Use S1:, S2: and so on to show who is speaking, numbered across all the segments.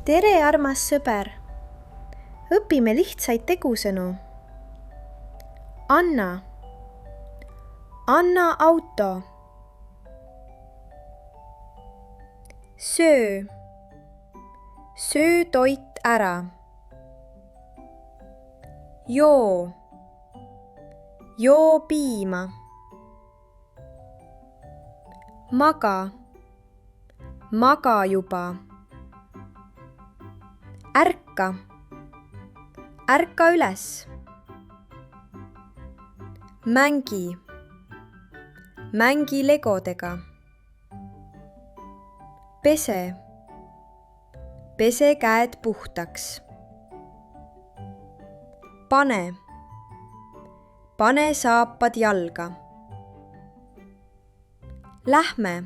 S1: Tere, armas sõber! Õpime lihtsaid tegusõnu. Anna. Anna auto. Söö. Söö toit ära. Joo. Joo piima. Maga. Maga juba. Ärka. Ärka üles. Mängi. Mängi legodega. Pese. Pese käed puhtaks. Pane. Pane saapad jalga. Lähme.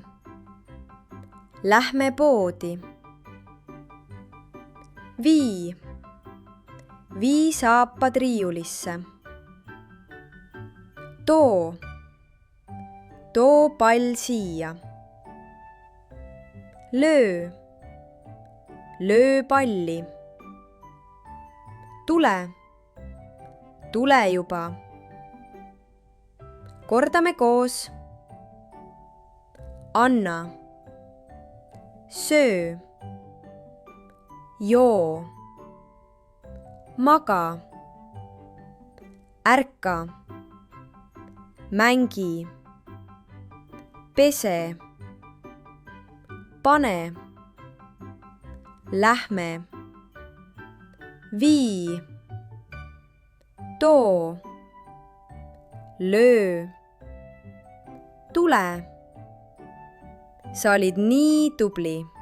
S1: Lähme poodi. Vii. Vii saapad riiulisse. Too. Too pall siia. Löö. Löö palli. Tule. Tule juba. Kordame koos. Anna. Söö. Joo. Maga. Ärka. Mängi. Pese. Pane. Lähme. Vii. Too. Löö. Tule. Sa olid nii tubli.